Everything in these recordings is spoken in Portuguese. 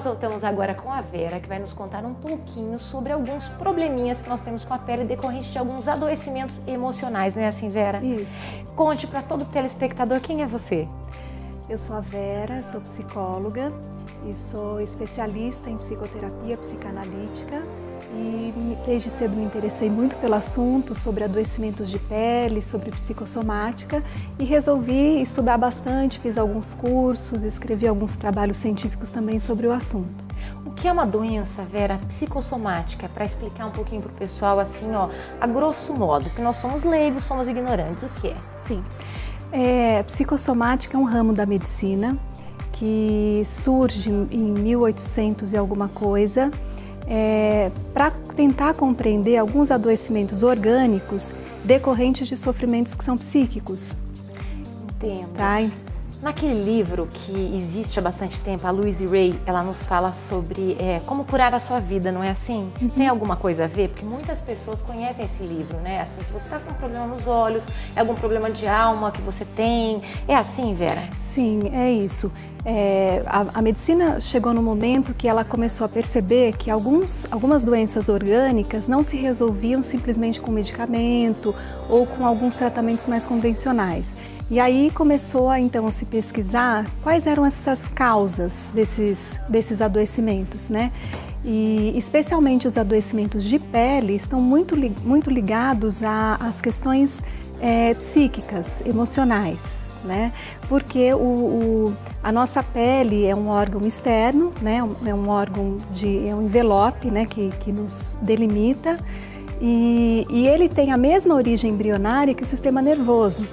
nós voltamos agora com a Vera, que vai nos contar um pouquinho sobre alguns probleminhas que nós temos com a pele decorrente de alguns adoecimentos emocionais, não é assim, Vera? Isso. Conte para todo telespectador quem é você. Eu sou a Vera, sou psicóloga e sou especialista em psicoterapia psicanalítica e desde cedo me interessei muito pelo assunto sobre adoecimentos de pele, sobre psicossomática e resolvi estudar bastante, fiz alguns cursos, escrevi alguns trabalhos científicos também sobre o assunto. O que é uma doença, Vera, psicossomática? Para explicar um pouquinho para o pessoal assim, ó, a grosso modo, porque nós somos leigos, somos ignorantes, o que é? Sim. Psicossomática é um ramo da medicina que surge em 1800 e alguma coisa para tentar compreender alguns adoecimentos orgânicos decorrentes de sofrimentos que são psíquicos. Entendo. Tá? Naquele livro que existe há bastante tempo, a Louise Hay, ela nos fala sobre como curar a sua vida, não é assim? Uhum. Tem alguma coisa a ver? Porque muitas pessoas conhecem esse livro, né? Assim, se você está com um problema nos olhos, é algum problema de alma que você tem, é assim, Vera? Sim, é isso. A medicina chegou no momento que ela começou a perceber que algumas doenças orgânicas não se resolviam simplesmente com medicamento ou com alguns tratamentos mais convencionais. E aí começou então a se pesquisar quais eram essas causas desses adoecimentos, né? E especialmente os adoecimentos de pele estão muito ligados às questões psíquicas, emocionais, né? Porque a nossa pele é um órgão externo, né? É um órgão é um envelope, né? que nos delimita e ele tem a mesma origem embrionária que o sistema nervoso.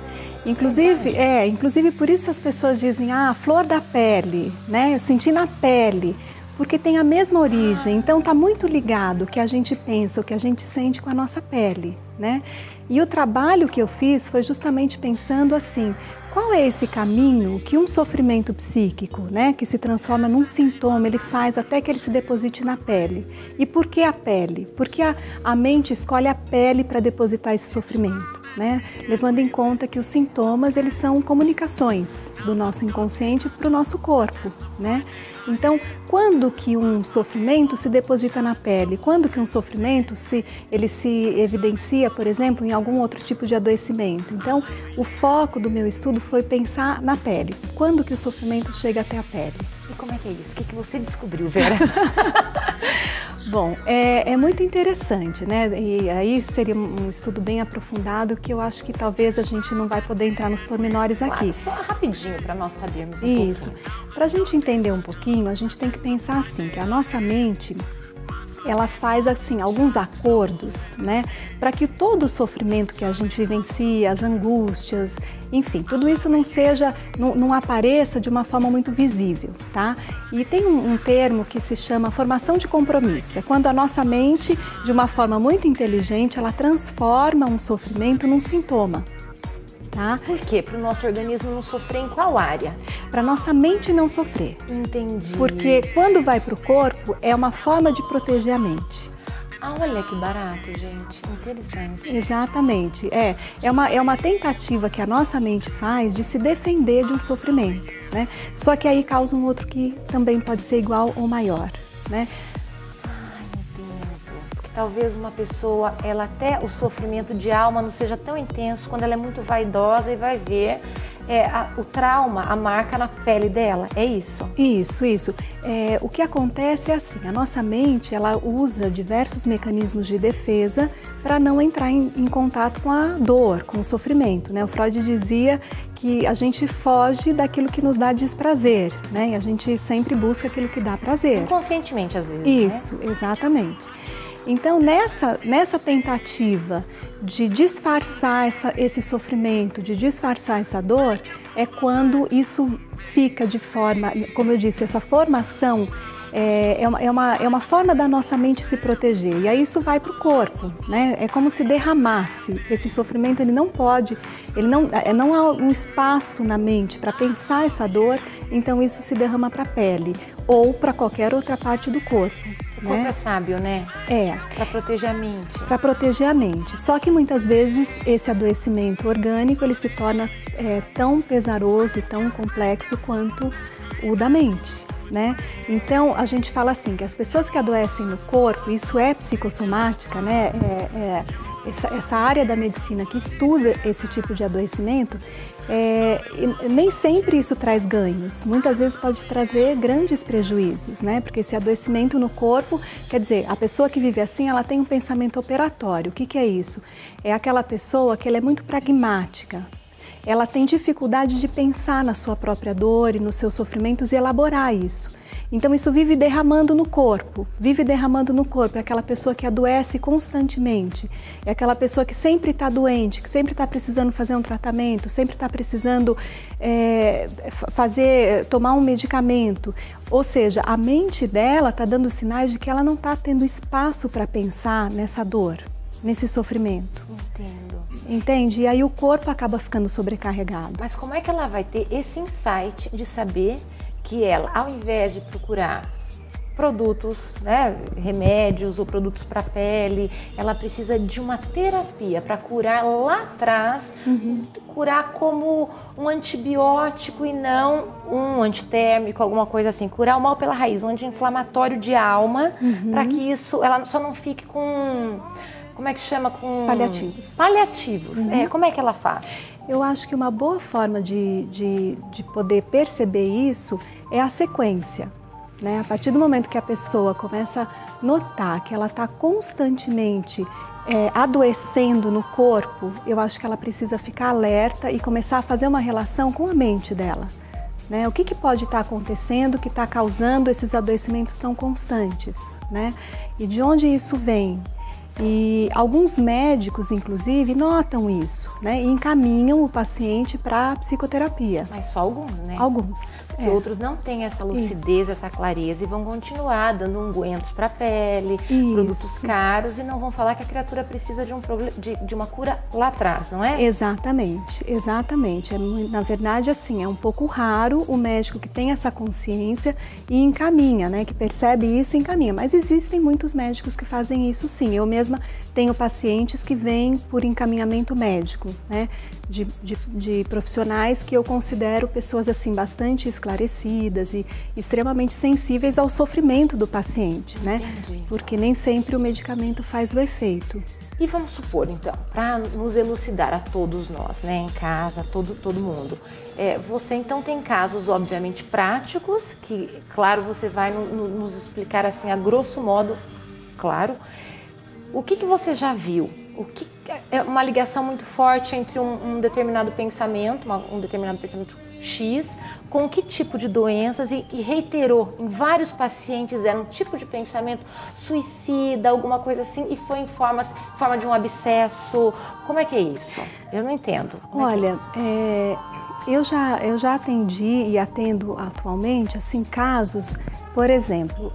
Inclusive por isso as pessoas dizem, flor da pele, né? Sentir na pele, porque tem a mesma origem, então está muito ligado o que a gente pensa, o que a gente sente com a nossa pele, né? E o trabalho que eu fiz foi justamente pensando assim, qual é esse caminho que um sofrimento psíquico, né, que se transforma num sintoma, ele faz até que ele se deposite na pele? E por que a pele? Porque a mente escolhe a pele para depositar esse sofrimento, né? Levando em conta que os sintomas, eles são comunicações do nosso inconsciente para o nosso corpo, né? Então, quando que um sofrimento se deposita na pele? Quando que um sofrimento ele se evidencia, por exemplo, em algum outro tipo de adoecimento? Então, o foco do meu estudo foi pensar na pele. Quando que o sofrimento chega até a pele? E como é que é isso? O que você descobriu, Vera? Bom, é muito interessante, né? E aí seria um estudo bem aprofundado que eu acho que talvez a gente não vai poder entrar nos pormenores aqui. Claro, só rapidinho para nós sabermos um Isso. Para a gente entender um pouquinho, a gente tem que pensar assim, que a nossa mente, ela faz assim alguns acordos, né, para que todo o sofrimento que a gente vivencia, as angústias, enfim, tudo isso não apareça de uma forma muito visível, tá? E tem um termo que se chama formação de compromisso. É quando a nossa mente, de uma forma muito inteligente, ela transforma um sofrimento num sintoma. Tá? Por quê? Para o nosso organismo não sofrer em qual área? Para nossa mente não sofrer. Entendi. Porque quando vai para o corpo, é uma forma de proteger a mente. Olha que barato, gente. Interessante. Exatamente. É uma tentativa que a nossa mente faz de se defender de um sofrimento, né? Só que aí causa um outro que também pode ser igual ou maior, né? Talvez uma pessoa, ela até o sofrimento de alma não seja tão intenso quando ela é muito vaidosa e vai ver o trauma, a marca na pele dela, é isso? Isso. O que acontece é assim, a nossa mente, ela usa diversos mecanismos de defesa para não entrar em contato com a dor, com o sofrimento, né? O Freud dizia que a gente foge daquilo que nos dá desprazer, né? E a gente sempre busca aquilo que dá prazer. Inconscientemente, às vezes, Isso, né? Exatamente. Então, nessa tentativa de disfarçar esse sofrimento, de disfarçar essa dor, é quando isso fica de forma, como eu disse, essa formação é uma forma da nossa mente se proteger. E aí isso vai para o corpo, né? É como se derramasse. Esse sofrimento, ele não há um espaço na mente para pensar essa dor, então isso se derrama para a pele ou para qualquer outra parte do corpo. O corpo é sábio, né? Para proteger a mente. Para proteger a mente. Só que muitas vezes esse adoecimento orgânico ele se torna tão pesaroso e tão complexo quanto o da mente. né? Então, a gente fala assim, que as pessoas que adoecem no corpo, isso é psicossomática, né? Essa área da medicina que estuda esse tipo de adoecimento, nem sempre isso traz ganhos. Muitas vezes pode trazer grandes prejuízos, né? Porque esse adoecimento no corpo, quer dizer, a pessoa que vive assim, ela tem um pensamento operatório. O que é isso? É aquela pessoa que ela é muito pragmática. Ela tem dificuldade de pensar na sua própria dor e nos seus sofrimentos e elaborar isso. Então isso vive derramando no corpo, é aquela pessoa que adoece constantemente, é aquela pessoa que sempre está doente, que sempre está precisando fazer um tratamento, sempre está precisando tomar um medicamento. Ou seja, a mente dela está dando sinais de que ela não está tendo espaço para pensar nessa dor, nesse sofrimento. Entendo. Entende? E aí o corpo acaba ficando sobrecarregado. Mas como é que ela vai ter esse insight de saber que ela, ao invés de procurar produtos, né, remédios ou produtos para pele, ela precisa de uma terapia para curar lá atrás, curar como um antibiótico e não um antitérmico, alguma coisa assim, curar o mal pela raiz, um anti-inflamatório de alma, para que isso, ela só não fique com, como é que chama? Com paliativos. Paliativos. Como é que ela faz? Eu acho que uma boa forma de poder perceber isso é a sequência, né? A partir do momento que a pessoa começa a notar que ela está constantemente adoecendo no corpo, eu acho que ela precisa ficar alerta e começar a fazer uma relação com a mente dela, né? O que pode estar acontecendo que está causando esses adoecimentos tão constantes, né? E de onde isso vem? E alguns médicos, inclusive, notam isso, né? E encaminham o paciente para psicoterapia. Mas só alguns, né? Alguns. Porque outros não têm essa lucidez, essa clareza e vão continuar dando ungüentos para a pele, produtos caros e não vão falar que a criatura precisa de uma cura lá atrás, não é? Exatamente, exatamente. Na verdade, assim, é um pouco raro o médico que tem essa consciência e encaminha, né? Que percebe isso e encaminha. Mas existem muitos médicos que fazem isso sim. Eu mesma tenho pacientes que vêm por encaminhamento médico, né? De profissionais que eu considero pessoas assim bastante esclarecidas e extremamente sensíveis ao sofrimento do paciente, né? Entendi. Porque nem sempre o medicamento faz o efeito. E vamos supor, então, para nos elucidar a todos nós, né, em casa, todo mundo, você então tem casos, obviamente, práticos, que, claro, você vai nos explicar assim, a grosso modo, claro, o que você já viu? O que é uma ligação muito forte entre um determinado pensamento, um determinado pensamento X, com que tipo de doenças e reiterou em vários pacientes, era um tipo de pensamento suicida, alguma coisa assim, e foi em forma de um abscesso. Como é que é isso? Eu não entendo. Olha, eu já atendi e atendo atualmente assim, casos, por exemplo,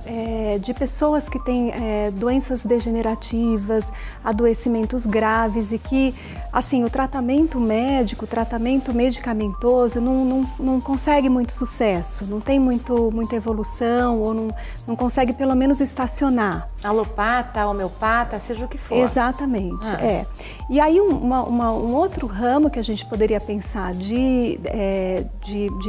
de pessoas que têm doenças degenerativas, adoecimentos graves e que assim, o tratamento médico, o tratamento medicamentoso não consegue muito sucesso, não tem muita evolução ou não consegue pelo menos estacionar. Alopata, homeopata, seja o que for. Exatamente, E aí um outro ramo que a gente poderia pensar de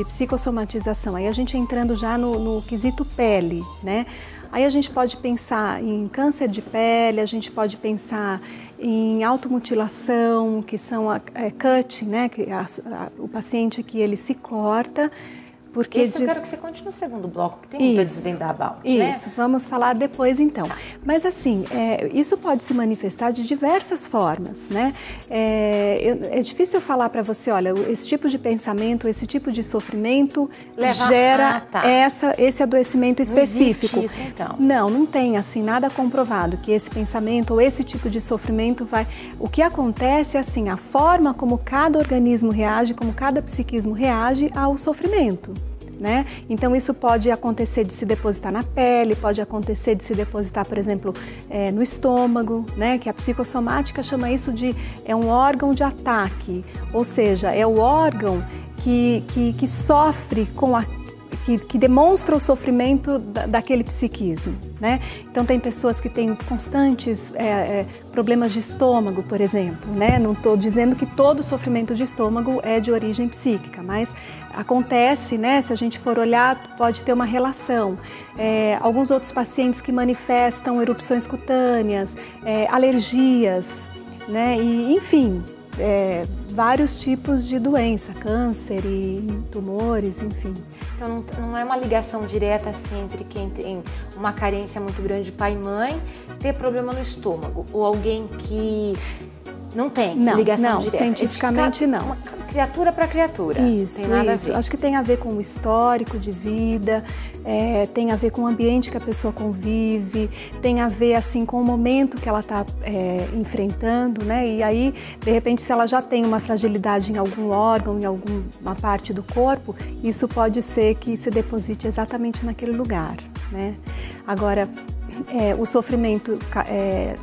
psicossomatização, aí a gente entrando já no quesito pele, né? Aí a gente pode pensar em câncer de pele, a gente pode pensar em automutilação, que são cutting, né? O paciente que ele se corta. Porque isso eu quero que você conte no segundo bloco, que tem muito a desvendar about, né? Isso, vamos falar depois então. Mas assim, isso pode se manifestar de diversas formas, né? É difícil eu falar para você, olha, esse tipo de pensamento, esse tipo de sofrimento gera esse adoecimento específico. Não existe isso, então? Não tem assim nada comprovado que esse pensamento ou esse tipo de sofrimento vai... O que acontece é assim, a forma como cada organismo reage, como cada psiquismo reage ao sofrimento. Né? Então isso pode acontecer de se depositar na pele, pode acontecer de se depositar, por exemplo, no estômago, né? Que a psicossomática chama isso de um órgão de ataque, ou seja, é o órgão que sofre que demonstra o sofrimento daquele psiquismo, né? Então tem pessoas que têm constantes problemas de estômago, por exemplo, né? Não estou dizendo que todo sofrimento de estômago é de origem psíquica, mas acontece, né? Se a gente for olhar, pode ter uma relação. Alguns outros pacientes que manifestam erupções cutâneas, alergias, né? E, enfim, vários tipos de doença, câncer e tumores, enfim. Então não é uma ligação direta assim entre quem tem uma carência muito grande de pai e mãe ter problema no estômago ou alguém que não tem ligação direta. Cientificamente não. Uma criatura para criatura. Isso, tem nada isso. A ver. Acho que tem a ver com o histórico de vida, tem a ver com o ambiente que a pessoa convive, tem a ver assim com o momento que ela está enfrentando, né? E aí, de repente, se ela já tem uma fragilidade em algum órgão, em alguma parte do corpo, isso pode ser que se deposite exatamente naquele lugar, né? Agora, o sofrimento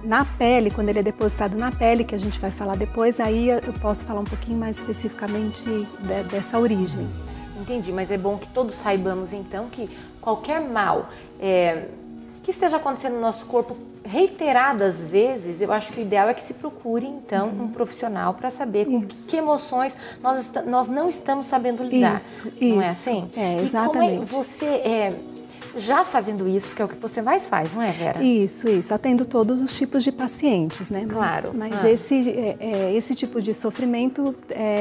na pele, quando ele é depositado na pele, que a gente vai falar depois, aí eu posso falar um pouquinho mais especificamente dessa origem. Entendi, mas é bom que todos saibamos então que qualquer mal que esteja acontecendo no nosso corpo reiteradas vezes, eu acho que o ideal é que se procure então um profissional para saber com que emoções nós não estamos sabendo lidar. Isso. Não é assim? Exatamente. E como você já fazendo isso, porque é o que você mais faz, não é, Vera? Isso. Atendo todos os tipos de pacientes, né? Claro. Mas esse tipo de sofrimento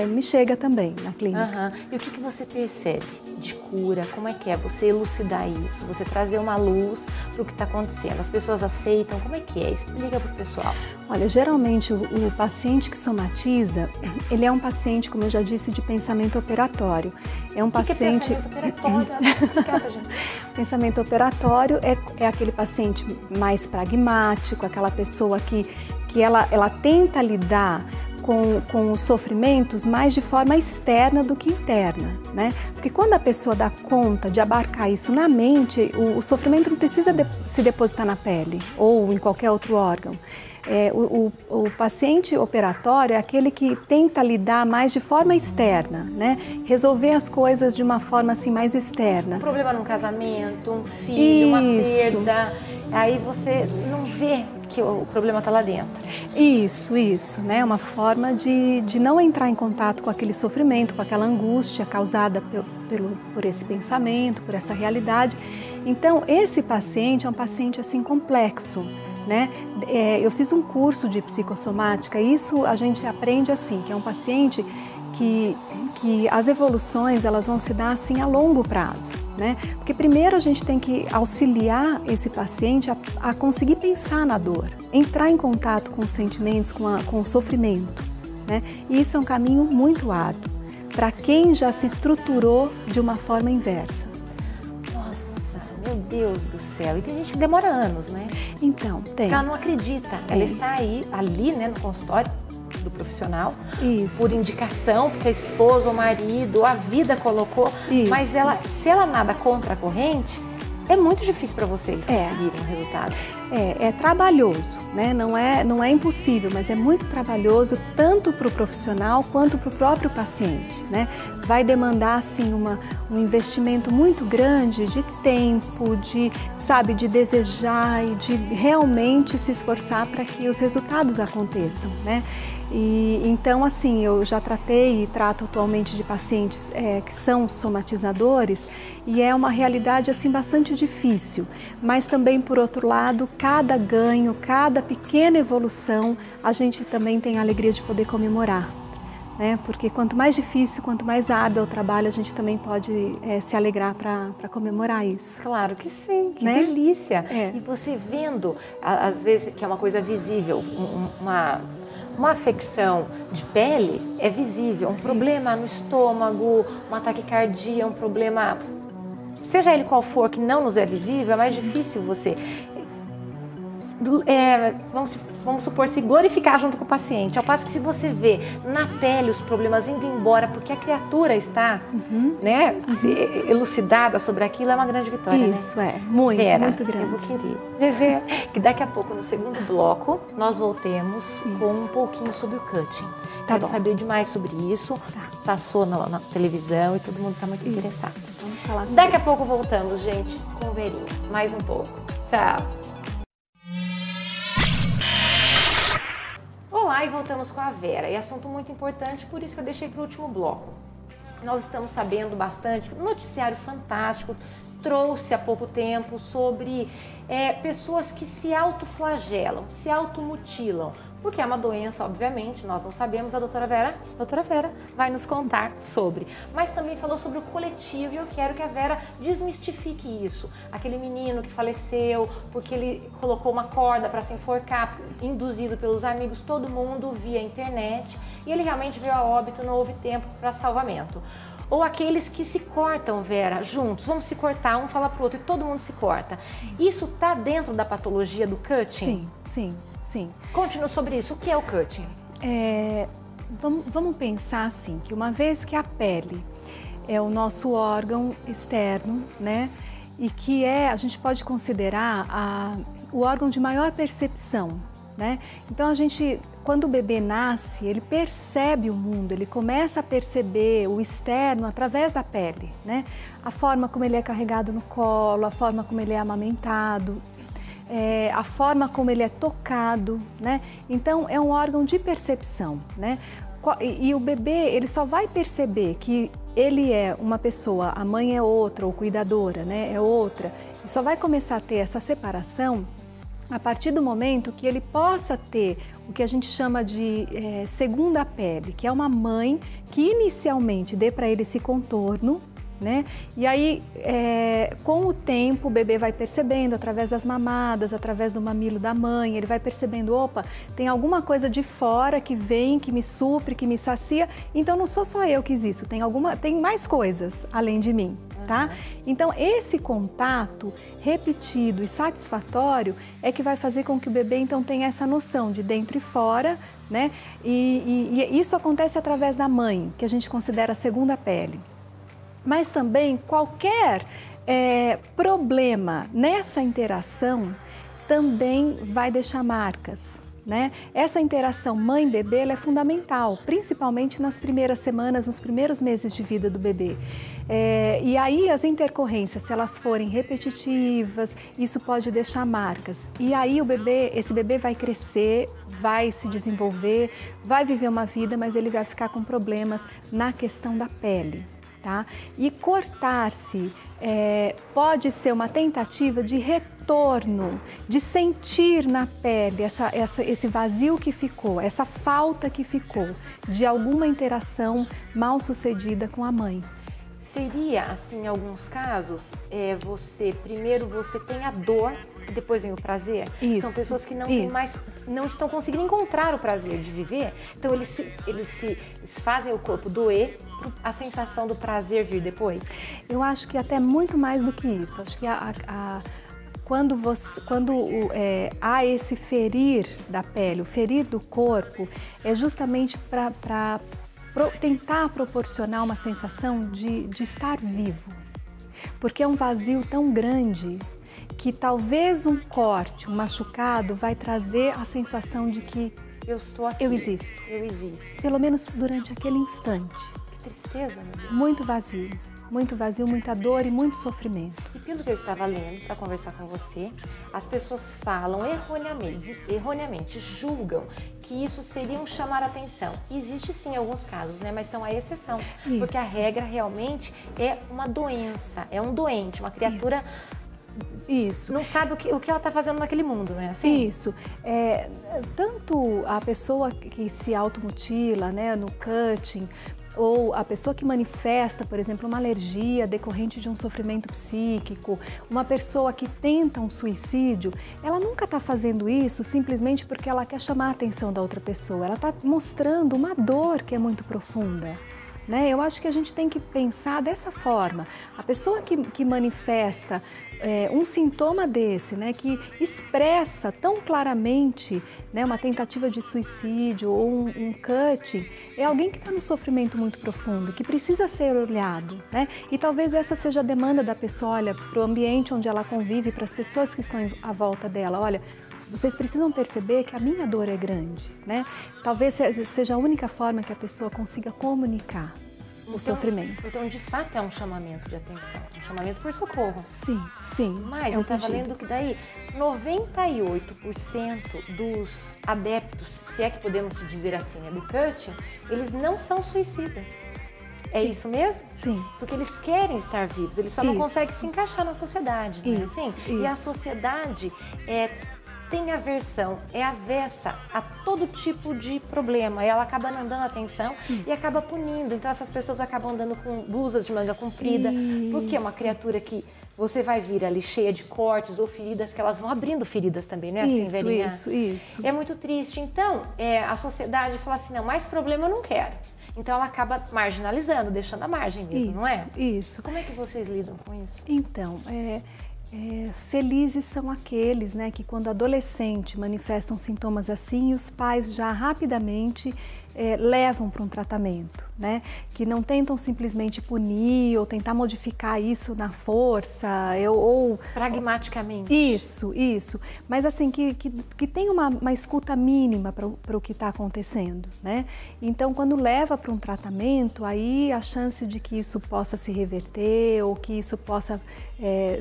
me chega também na clínica. E o que você percebe de cura? Como é que é você elucidar isso? Você trazer uma luz para o que está acontecendo? As pessoas aceitam? Como é que é? Explica para o pessoal. Olha, geralmente o paciente que somatiza, ele é um paciente, como eu já disse, de pensamento operatório. É um paciente... que é pensamento operatório? Explica, gente. Pensamento operatório é aquele paciente mais pragmático, aquela pessoa que ela tenta lidar com os sofrimentos mais de forma externa do que interna, né? Porque quando a pessoa dá conta de abarcar isso na mente, o sofrimento não precisa se depositar na pele ou em qualquer outro órgão. O paciente operatório é aquele que tenta lidar mais de forma externa, né? Resolver as coisas de uma forma assim mais externa. Um problema num casamento, um filho, uma perda, aí você não vê que o problema está lá dentro. Isso, né? Uma forma de não entrar em contato com aquele sofrimento, com aquela angústia causada por esse pensamento, por essa realidade. Então, esse paciente é um paciente assim complexo, né? Eu fiz um curso de psicossomática, isso a gente aprende assim, que é um paciente que as evoluções elas vão se dar assim a longo prazo, né? Porque primeiro a gente tem que auxiliar esse paciente a conseguir pensar na dor, entrar em contato com os sentimentos, com o sofrimento, né? E isso é um caminho muito árduo para quem já se estruturou de uma forma inversa. Meu Deus do céu, e tem gente que demora anos, né? Então, tem. Ela não acredita, ela está ali, né, no consultório do profissional, por indicação, porque a esposa, o marido, a vida colocou, mas se ela nada contra a corrente, é muito difícil para vocês conseguirem o resultado. É trabalhoso, né? Não é impossível, mas é muito trabalhoso tanto para o profissional quanto para o próprio paciente, né? Vai demandar assim um investimento muito grande de tempo, de desejar e de realmente se esforçar para que os resultados aconteçam, né? E então, assim, eu já tratei e trato atualmente de pacientes que são somatizadores e é uma realidade assim bastante difícil, mas também, por outro lado, cada ganho, cada pequena evolução, a gente também tem a alegria de poder comemorar, né? Porque quanto mais difícil, quanto mais árduo é o trabalho, a gente também pode se alegrar para comemorar isso. Claro que sim, que delícia! E você vendo, às vezes, que é uma coisa visível, uma afecção de pele é visível, um problema no estômago, uma taquicardia, um problema, seja ele qual for, que não nos é visível, é mais difícil você, vamos supor, se glorificar junto com o paciente. Ao passo que se você vê na pele os problemas indo embora, porque a criatura está elucidada sobre aquilo, é uma grande vitória. Isso, né? Muito, Vera, muito grande. Eu vou querer que daqui a pouco, no segundo bloco, nós voltemos com um pouquinho sobre o cutting. Quero saber demais sobre isso. Passou na televisão e todo mundo está muito interessado. vamos falar sobre Daqui a isso. pouco voltamos, gente, com Verinha. Mais um pouco. Tchau. Olá, e voltamos com a Vera. E assunto muito importante, por isso que eu deixei para o último bloco. Nós estamos sabendo bastante, um noticiário fantástico trouxe há pouco tempo sobre pessoas que se autoflagelam, se automutilam, porque é uma doença, obviamente, nós não sabemos, a doutora Vera vai nos contar sobre. Mas também falou sobre o coletivo e eu quero que a Vera desmistifique isso. Aquele menino que faleceu porque ele colocou uma corda para se enforcar, induzido pelos amigos, todo mundo via internet, e ele realmente veio a óbito, não houve tempo para salvamento. Ou aqueles que se cortam, Vera, juntos, vamos se cortar, um fala pro outro e todo mundo se corta. Isso tá dentro da patologia do cutting? Sim. Conte-nos sobre isso, o que é o cutting? Vamos pensar assim, que uma vez que a pele é o nosso órgão externo, né? E que a gente pode considerar o órgão de maior percepção, né? Então quando o bebê nasce, ele percebe o mundo, ele começa a perceber o externo através da pele, né? A forma como ele é carregado no colo, a forma como ele é amamentado, a forma como ele é tocado, né? Então é um órgão de percepção, né? E o bebê, ele só vai perceber que ele é uma pessoa, a mãe é outra, ou cuidadora, né? É outra, e só vai começar a ter essa separação a partir do momento que ele possa ter o que a gente chama de segunda pele, que é uma mãe que inicialmente dê para ele esse contorno, né? E aí, com o tempo, o bebê vai percebendo, através das mamadas, através do mamilo da mãe, ele vai percebendo, opa, tem alguma coisa de fora que vem, que me supre, que me sacia, então não sou só eu que existo, tem mais coisas além de mim, tá? Então, esse contato repetido e satisfatório é que vai fazer com que o bebê, então, tenha essa noção de dentro e fora, né? E isso acontece através da mãe, que a gente considera a segunda pele. Mas também qualquer problema nessa interação também vai deixar marcas, né? Essa interação mãe-bebê ela é fundamental, principalmente nas primeiras semanas, nos primeiros meses de vida do bebê. E aí as intercorrências, se elas forem repetitivas, isso pode deixar marcas. E aí esse bebê vai crescer, vai se desenvolver, vai viver uma vida, mas ele vai ficar com problemas na questão da pele. Tá? E cortar-se pode ser uma tentativa de retorno, de sentir na pele esse vazio que ficou, essa falta que ficou de alguma interação mal sucedida com a mãe. Seria, assim, em alguns casos, primeiro você tem a dor e depois vem o prazer? Isso, são pessoas que não estão conseguindo encontrar o prazer de viver, então eles fazem o corpo doer a sensação do prazer vir depois? Eu acho que até muito mais do que isso. Acho que quando há esse ferir da pele, o ferir do corpo, é justamente para tentar proporcionar uma sensação de estar vivo. Porque é um vazio tão grande que talvez um corte, um machucado vai trazer a sensação de que eu estou aqui, eu existo. Pelo menos durante aquele instante. Que tristeza, meu Deus. Muito vazio, muita dor e muito sofrimento. E pelo que eu estava lendo para conversar com você, as pessoas falam erroneamente, julgam que isso seria um chamar a atenção. Existe sim alguns casos, né? Mas são a exceção. Isso. Porque a regra realmente é uma doença, é um doente, uma criatura... Isso. Não sabe o que ela está fazendo naquele mundo, não é assim? Isso. Tanto a pessoa que se automutila, né, no cutting, ou a pessoa que manifesta, por exemplo, uma alergia decorrente de um sofrimento psíquico, uma pessoa que tenta um suicídio, ela nunca está fazendo isso simplesmente porque ela quer chamar a atenção da outra pessoa. Ela está mostrando uma dor que é muito profunda. Né? Eu acho que a gente tem que pensar dessa forma. A pessoa que manifesta um sintoma desse, né, que expressa tão claramente, né, uma tentativa de suicídio ou um cutting, é alguém que está num sofrimento muito profundo, que precisa ser olhado. Né? E talvez essa seja a demanda da pessoa, olha, para o ambiente onde ela convive, para as pessoas que estão à volta dela, olha, vocês precisam perceber que a minha dor é grande, né? Talvez seja a única forma que a pessoa consiga comunicar. o sofrimento. Então, de fato, é um chamamento de atenção, um chamamento por socorro. Sim, sim. Mas eu estava lendo que daí 98% dos adeptos, se é que podemos dizer assim, do coaching, eles não são suicidas. É isso mesmo? Sim. Porque eles querem estar vivos, eles só não conseguem se encaixar na sociedade, não é assim? E a sociedade tem aversão, é avessa a todo tipo de problema. E ela acaba não dando atenção e acaba punindo. Então essas pessoas acabam andando com blusas de manga comprida, porque é uma criatura que você vai vir ali cheia de cortes ou feridas, que elas vão abrindo feridas também, né? Assim, velhinha? Isso. É muito triste. Então, a sociedade fala assim, não, mais problema eu não quero. Então ela acaba marginalizando, deixando a margem mesmo, não é? Isso. Como é que vocês lidam com isso? Então, felizes são aqueles, né, que quando adolescente manifestam sintomas assim, os pais já rapidamente levam para um tratamento, né, que não tentam simplesmente punir ou tentar modificar isso na força ou pragmaticamente. Isso, mas assim, que tem uma escuta mínima para o que está acontecendo, né, então quando leva para um tratamento, aí a chance de que isso possa se reverter ou que isso possa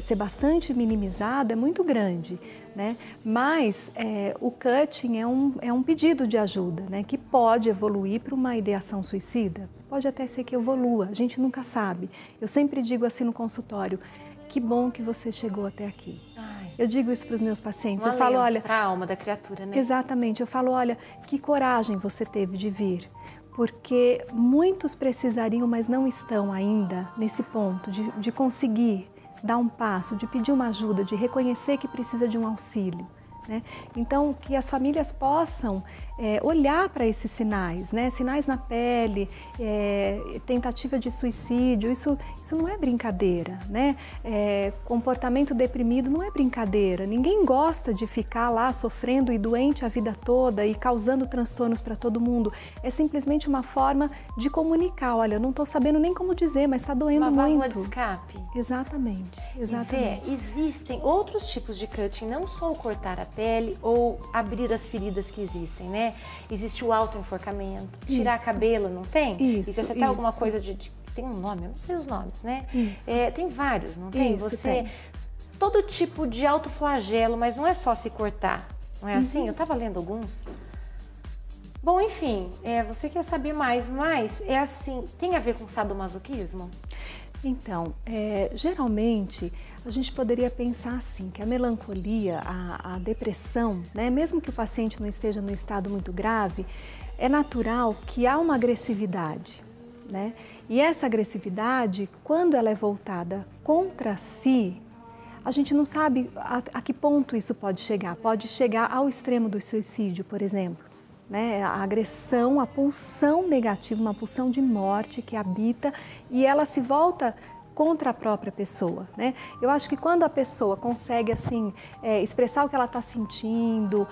ser bastante minimizado é muito grande, né? Mas o coaching é um pedido de ajuda, né? Que pode evoluir para uma ideação suicida, pode até ser que evolua, a gente nunca sabe. Eu sempre digo assim no consultório, que bom que você chegou até aqui. Eu digo isso para os meus pacientes, eu falo, olha... para a alma da criatura, né? Exatamente, eu falo, olha, que coragem você teve de vir. Porque muitos precisariam, mas não estão ainda nesse ponto de conseguir dar um passo, de pedir uma ajuda, de reconhecer que precisa de um auxílio, né? Então, que as famílias possam olhar para esses sinais, né? Sinais na pele, tentativa de suicídio, isso não é brincadeira, né? Comportamento deprimido não é brincadeira, ninguém gosta de ficar lá sofrendo e doente a vida toda e causando transtornos para todo mundo, é simplesmente uma forma de comunicar, olha, eu não estou sabendo nem como dizer, mas está doendo muito. Uma válvula de escape. Exatamente. E existem outros tipos de cutting, não só o cortar a pele ou abrir as feridas que existem, né? Existe o autoenforcamento, tirar cabelo, não tem? Existe até alguma coisa tem um nome, eu não sei os nomes, né? Tem vários, não tem? Tem. Todo tipo de autoflagelo, mas não é só se cortar, não é assim? Eu estava lendo alguns. Bom, enfim, você quer saber mais, mas é assim, tem a ver com sadomasoquismo? Então, geralmente a gente poderia pensar assim, que a melancolia, a depressão, né, mesmo que o paciente não esteja num estado muito grave, é natural que há uma agressividade, né? E essa agressividade, quando ela é voltada contra si, a gente não sabe a que ponto isso pode chegar ao extremo do suicídio, por exemplo. Né, a agressão, a pulsão negativa, uma pulsão de morte que habita e ela se volta contra a própria pessoa, né? Eu acho que quando a pessoa consegue assim expressar o que ela está sentindo,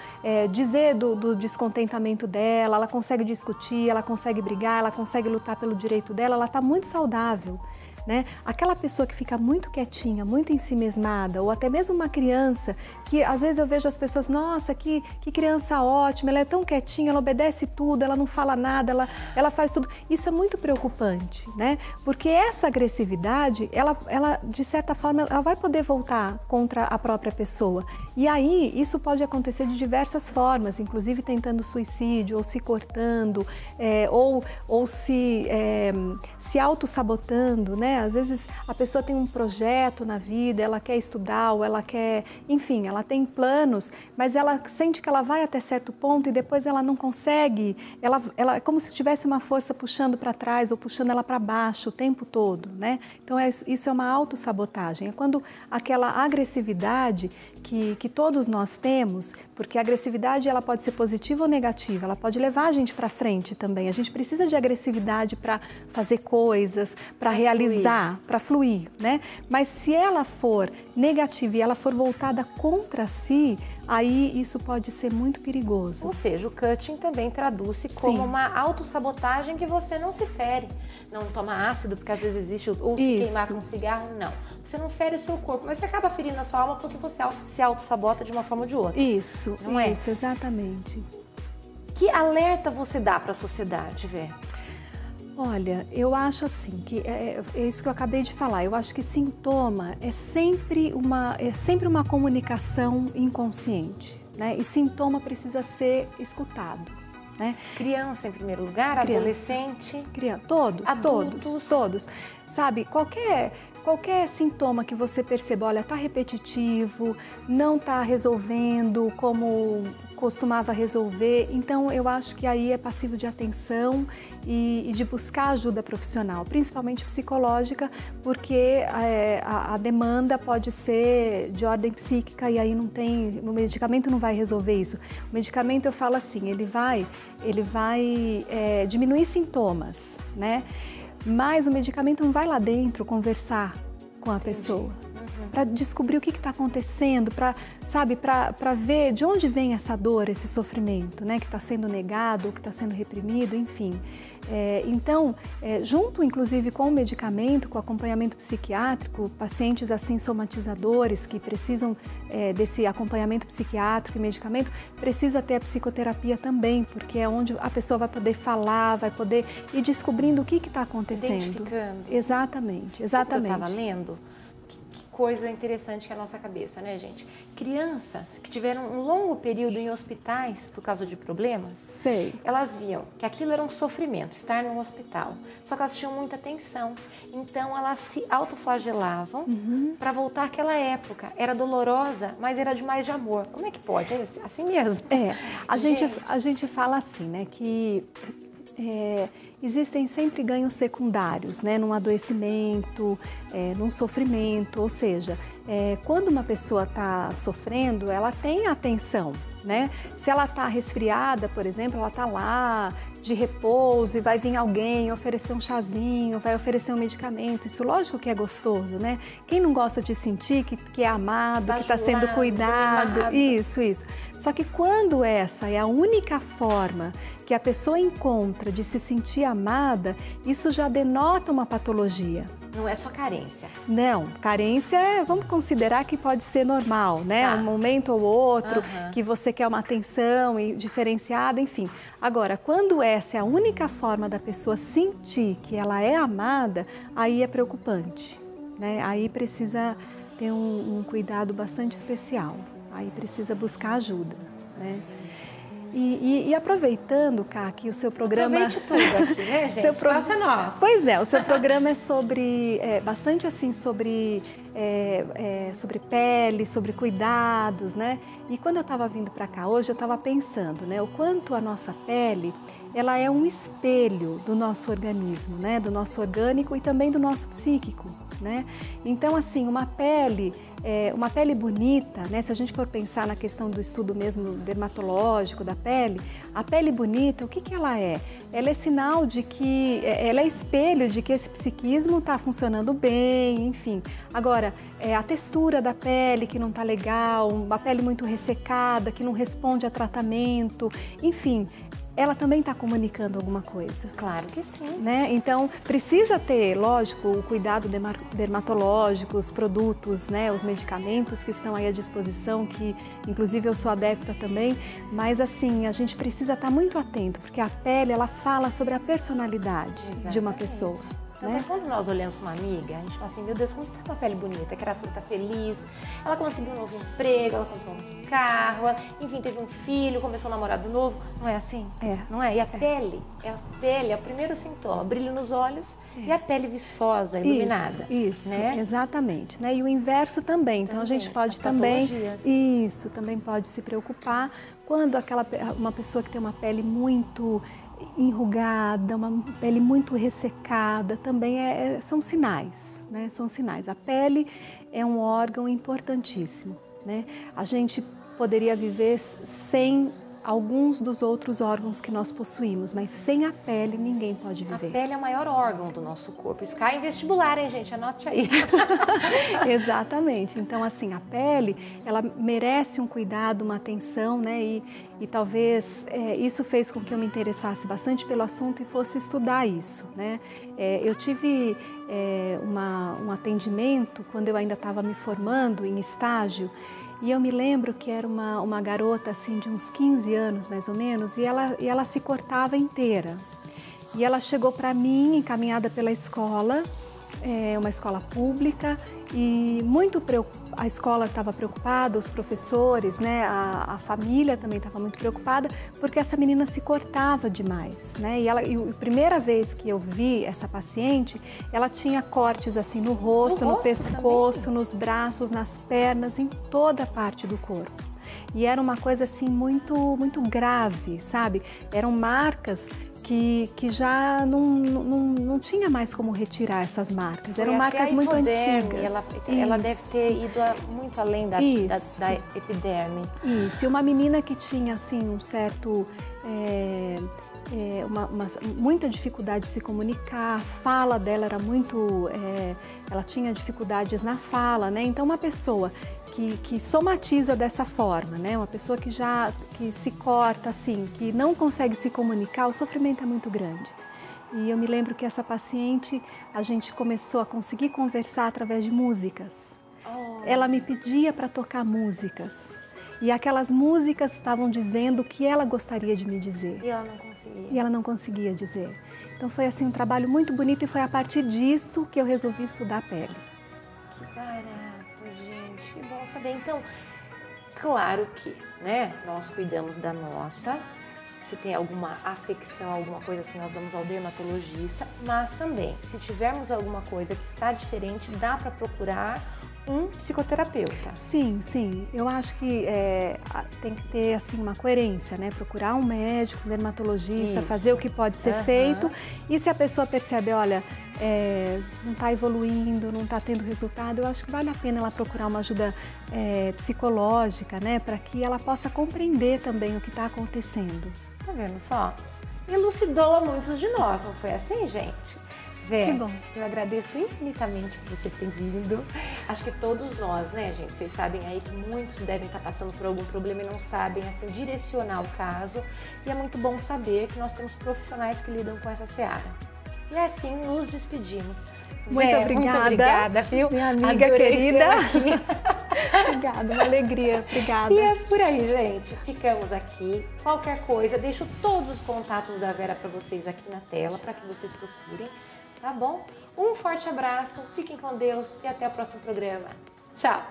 dizer do descontentamento dela, ela consegue discutir, ela consegue brigar, ela consegue lutar pelo direito dela, ela está muito saudável. Né? Aquela pessoa que fica muito quietinha, muito ensimesmada, ou até mesmo uma criança, que às vezes eu vejo as pessoas, nossa, que criança ótima, ela é tão quietinha, ela obedece tudo, ela não fala nada, ela faz tudo. Isso é muito preocupante, né? Porque essa agressividade, ela de certa forma, ela vai poder voltar contra a própria pessoa. E aí, isso pode acontecer de diversas formas, inclusive tentando suicídio, ou se cortando, ou se auto-sabotando, né? Às vezes a pessoa tem um projeto na vida, ela quer estudar, ou ela quer, enfim, ela tem planos, mas ela sente que ela vai até certo ponto e depois ela não consegue, ela é como se tivesse uma força puxando para trás ou puxando ela para baixo o tempo todo, né? Então isso é uma autossabotagem, é quando aquela agressividade que todos nós temos, porque a agressividade ela pode ser positiva ou negativa, ela pode levar a gente para frente também, a gente precisa de agressividade para fazer coisas, para realizar, para fluir, né? Mas se ela for negativa e ela for voltada contra si, aí isso pode ser muito perigoso. Ou seja, o cutting também traduz-se como uma autossabotagem que você não se fere. Não toma ácido, porque às vezes existe, ou se queimar com um cigarro, não. Você não fere o seu corpo, mas você acaba ferindo a sua alma porque você se autossabota de uma forma ou de outra. Isso, não é? Exatamente. Que alerta você dá para a sociedade, Vé? Olha, eu acho assim, que é isso que eu acabei de falar, eu acho que sintoma é sempre uma comunicação inconsciente, né? E sintoma precisa ser escutado, né? Criança em primeiro lugar, adolescente, todos, adultos. todos. Sabe, qualquer sintoma que você perceba, olha, está repetitivo, não está resolvendo como costumava resolver, então eu acho que aí é passivo de atenção e de buscar ajuda profissional, principalmente psicológica, porque a demanda pode ser de ordem psíquica e aí o medicamento não vai resolver isso. O medicamento, eu falo assim, ele vai diminuir sintomas, né? Mas o medicamento não vai lá dentro conversar com a pessoa, para descobrir o que está acontecendo, para ver de onde vem essa dor, esse sofrimento, né, que está sendo negado, ou que está sendo reprimido, enfim. Então, junto inclusive com o medicamento, com o acompanhamento psiquiátrico, pacientes assim somatizadores que precisam desse acompanhamento psiquiátrico e medicamento, precisa ter a psicoterapia também, porque é onde a pessoa vai poder falar, vai poder ir descobrindo o que está acontecendo. Identificando. Exatamente. Sabe o que eu estava lendo? Coisa interessante que é a nossa cabeça, né, gente? Crianças que tiveram um longo período em hospitais por causa de problemas, elas viam que aquilo era um sofrimento, estar no hospital. Só que elas tinham muita tensão. Então elas se autoflagelavam para voltar àquela época. Era dolorosa, mas era demais de amor. Como é que pode? É assim mesmo? A gente fala assim, né, que existem sempre ganhos secundários, né, num adoecimento, num sofrimento, ou seja, quando uma pessoa está sofrendo, ela tem atenção, né? Se ela está resfriada, por exemplo, ela está lá de repouso e vai vir alguém oferecer um chazinho, vai oferecer um medicamento, isso lógico que é gostoso, né? Quem não gosta de sentir que é amado, que está sendo cuidado, isso. Só que quando essa é a única forma que a pessoa encontra de se sentir amada, isso já denota uma patologia. Não é só carência. Não, carência, vamos considerar que pode ser normal, né? Um momento ou outro que você quer uma atenção diferenciada, enfim. Agora, quando essa é a única forma da pessoa sentir que ela é amada, aí é preocupante, né? Aí precisa ter um cuidado bastante especial. Aí precisa buscar ajuda, né? E aproveitando, Ká, que o seu programa... Aproveite tudo aqui, né, gente? Espaço é nosso. Pois é, o seu programa é sobre, bastante assim, sobre pele, sobre cuidados, né? E quando eu estava vindo para cá hoje, eu estava pensando, né, o quanto a nossa pele, ela é um espelho do nosso organismo, né? Do nosso orgânico e também do nosso psíquico, né? Então, assim, uma pele bonita, né? Se a gente for pensar na questão do estudo mesmo dermatológico da pele, a pele bonita, o que ela é? Ela é sinal de que, ela é espelho de que esse psiquismo está funcionando bem, enfim. Agora, a textura da pele que não está legal, uma pele muito ressecada, que não responde a tratamento, enfim, ela também está comunicando alguma coisa. Claro que sim. Né? Então, precisa ter, lógico, o cuidado dermatológico, os produtos, né, os medicamentos que estão aí à disposição, que inclusive eu sou adepta também, mas assim, a gente precisa estar muito atento, porque a pele, ela fala sobre a personalidade de uma pessoa. Então, né? Quando nós olhamos para uma amiga, a gente fala assim, meu Deus, como você tem uma pele bonita, que ela está feliz, ela conseguiu um novo emprego, ela comprou um carro, enfim, teve um filho, começou um namorado novo, não é assim? Não é? E a pele é o primeiro sintoma, brilho nos olhos e a pele viçosa, iluminada. Isso, né? Exatamente, né? E o inverso também, então a gente pode também, também pode se preocupar quando uma pessoa que tem uma pele muito enrugada, uma pele muito ressecada, também são sinais, né? São sinais. A pele é um órgão importantíssimo, né? A gente poderia viver sem alguns dos outros órgãos que nós possuímos, mas sem a pele ninguém pode viver. A pele é o maior órgão do nosso corpo. Isso cai em vestibular, hein, gente? Anote aí. Exatamente. Então, assim, a pele, ela merece um cuidado, uma atenção, né? E talvez isso fez com que eu me interessasse bastante pelo assunto e fosse estudar isso, né? Eu tive um atendimento quando eu ainda estava me formando em estágio. E eu me lembro que era uma garota assim de uns 15 anos mais ou menos e ela se cortava inteira. E ela chegou para mim, encaminhada pela escola, uma escola pública, e a escola estava preocupada, os professores, né, a família também estava muito preocupada, porque essa menina se cortava demais, né? E a primeira vez que eu vi essa paciente, ela tinha cortes assim no rosto, no pescoço, também, nos braços, nas pernas, em toda a parte do corpo. E era uma coisa assim muito grave, sabe? Eram marcas que já não tinha mais como retirar essas marcas. Eram marcas muito antigas. Ela deve ter ido muito além da epiderme. Isso, e uma menina que tinha assim um certo... muita dificuldade de se comunicar, a fala dela era muito... ela tinha dificuldades na fala, né? Então uma pessoa que somatiza dessa forma, né? Uma pessoa que se corta assim, que não consegue se comunicar, o sofrimento é muito grande. E eu me lembro que essa paciente, a gente começou a conseguir conversar através de músicas. Ela me pedia para tocar músicas. E aquelas músicas estavam dizendo o que ela gostaria de me dizer. E ela não conseguia. E ela não conseguia dizer. Então foi assim um trabalho muito bonito e foi a partir disso que eu resolvi estudar a pele. Que barato, gente, que bom saber. Então, claro que, né, nós cuidamos da nossa. Se tem alguma afecção, alguma coisa assim, nós vamos ao dermatologista. Mas também, se tivermos alguma coisa que está diferente, dá para procurar um psicoterapeuta. Sim, sim. Eu acho que tem que ter assim uma coerência, né? Procurar um médico, um dermatologista, fazer o que pode ser feito. E se a pessoa percebe, olha, não está evoluindo, não está tendo resultado, eu acho que vale a pena ela procurar uma ajuda psicológica, né? Para que ela possa compreender também o que está acontecendo. Tá vendo só? Elucidou a muitos de nós, não foi assim, gente? Vé, que bom. Eu agradeço infinitamente por você ter vindo. Acho que todos nós, né, gente? Vocês sabem aí que muitos devem estar passando por algum problema e não sabem, assim, direcionar o caso. E é muito bom saber que nós temos profissionais que lidam com essa seara. E assim nos despedimos. Muito obrigada. Muito obrigada, viu? Minha amiga querida. Obrigada, uma alegria. Obrigada. E é por aí, gente. Ficamos aqui. Qualquer coisa, deixo todos os contatos da Vera para vocês aqui na tela, para que vocês procurem. Tá bom? Um forte abraço, fiquem com Deus e até o próximo programa. Tchau!